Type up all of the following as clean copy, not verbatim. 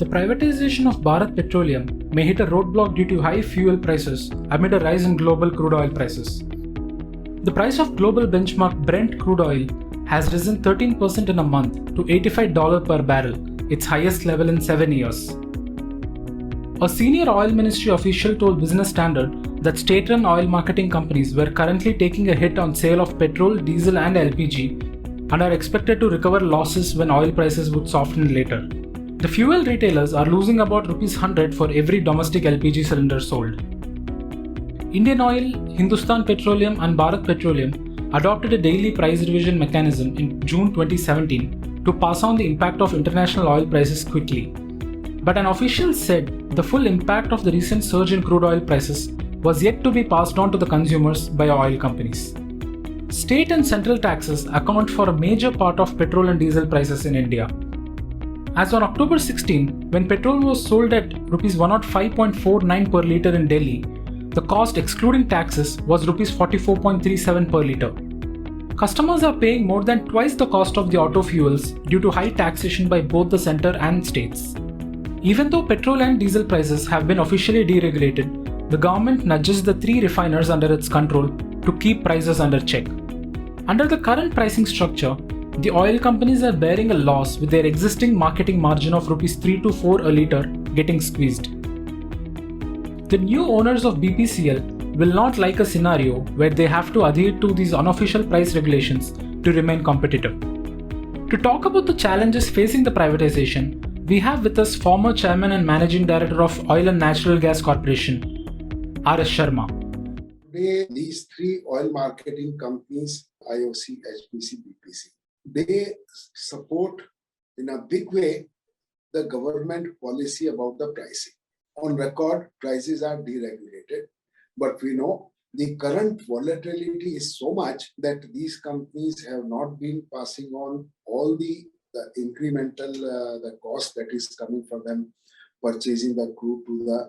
The privatization of Bharat Petroleum may hit a roadblock due to high fuel prices amid a rise in global crude oil prices. The price of global benchmark Brent crude oil has risen 13% in a month to $85 per barrel, its highest level in 7 years. A senior oil ministry official told Business Standard that state-run oil marketing companies were currently taking a hit on sale of petrol, diesel and LPG and are expected to recover losses when oil prices would soften later. The fuel retailers are losing about ₹100 for every domestic LPG cylinder sold. Indian Oil, Hindustan Petroleum and Bharat Petroleum adopted a daily price revision mechanism in June 2017 to pass on the impact of international oil prices quickly. But an official said the full impact of the recent surge in crude oil prices was yet to be passed on to the consumers by oil companies. State and central taxes account for a major part of petrol and diesel prices in India. As on October 16, when petrol was sold at ₹105.49 per litre in Delhi, the cost excluding taxes was ₹44.37 per litre. Customers are paying more than twice the cost of the auto fuels due to high taxation by both the centre and states. Even though petrol and diesel prices have been officially deregulated, the government nudges the 3 refiners under its control to keep prices under check. Under the current pricing structure, the oil companies are bearing a loss with their existing marketing margin of ₹3 to ₹4 a litre getting squeezed. The new owners of BPCL will not like a scenario where they have to adhere to these unofficial price regulations to remain competitive. To talk about the challenges facing the privatization, we have with us former Chairman and Managing Director of Oil and Natural Gas Corporation, R.S. Sharma. Today, these 3 oil marketing companies, IOC, HPC, BPC, they support in a big way the government policy about the pricing. On record, prices are deregulated, but we know the current volatility is so much that these companies have not been passing on all the incremental the cost that is coming from them purchasing the crude to the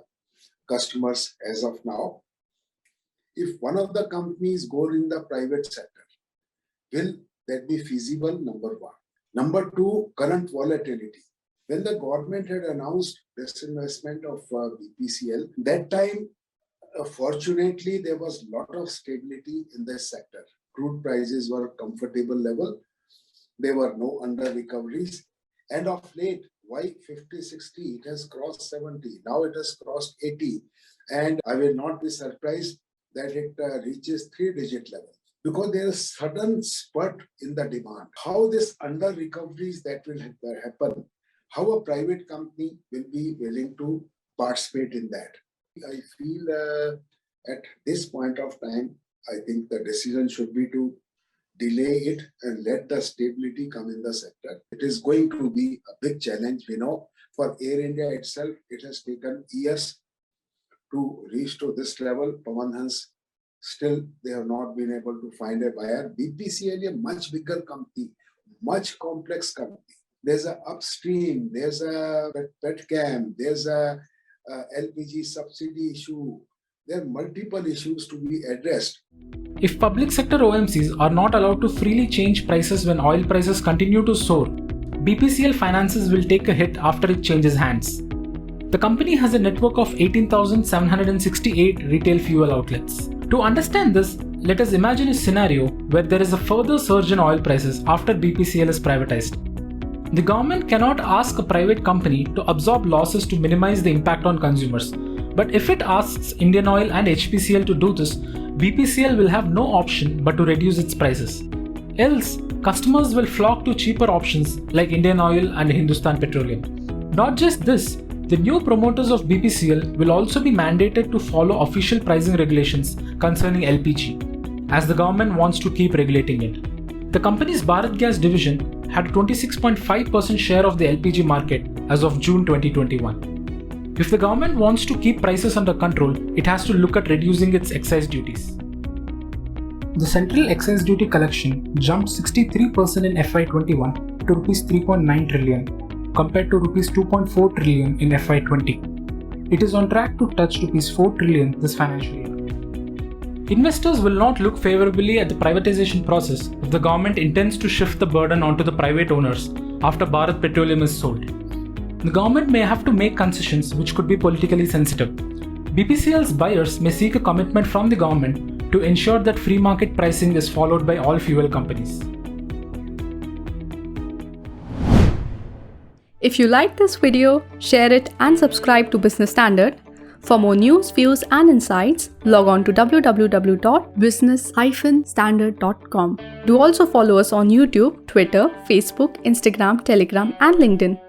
customers as of now. If one of the companies go in the private sector, will that be feasible? Number one. Number two, current volatility. When the government had announced disinvestment of BPCL, that time, fortunately, there was a lot of stability in this sector. Crude prices were at comfortable level. There were no under recoveries. And of late, why 50, 60? It has crossed 70. Now it has crossed 80. And I will not be surprised that it reaches 3-digit level. Because there is sudden spurt in the demand. How this under recoveries that will happen, how a private company will be willing to participate in that. I feel at this point of time, I think the decision should be to delay it and let the stability come in the sector. It is going to be a big challenge. We know for Air India itself, it has taken years to reach to this level. Pawan Hans, still, they have not been able to find a buyer. BPCL, a much bigger company, much complex company. There's a upstream, there's a petchem, there's a LPG subsidy issue. There are multiple issues to be addressed. If public sector OMCs are not allowed to freely change prices when oil prices continue to soar, BPCL finances will take a hit after it changes hands. The company has a network of 18,768 retail fuel outlets. To understand this, let us imagine a scenario where there is a further surge in oil prices after BPCL is privatized. The government cannot ask a private company to absorb losses to minimize the impact on consumers. But if it asks Indian Oil and HPCL to do this, BPCL will have no option but to reduce its prices. Else, customers will flock to cheaper options like Indian Oil and Hindustan Petroleum. Not just this, the new promoters of BPCL will also be mandated to follow official pricing regulations concerning LPG, as the government wants to keep regulating it. The company's Bharat Gas division had a 26.5% share of the LPG market as of June 2021. If the government wants to keep prices under control, it has to look at reducing its excise duties. The central excise duty collection jumped 63% in FY21 to Rs 3.9 trillion compared to Rs 2.4 trillion in FY20. It is on track to touch Rs 4 trillion this financial year. Investors will not look favorably at the privatization process if the government intends to shift the burden onto the private owners after Bharat Petroleum is sold. The government may have to make concessions which could be politically sensitive. BPCL's buyers may seek a commitment from the government to ensure that free market pricing is followed by all fuel companies. If you like this video, share it and subscribe to Business Standard. For more news, views and insights, log on to www.business-standard.com. Do also follow us on YouTube, Twitter, Facebook, Instagram, Telegram and LinkedIn.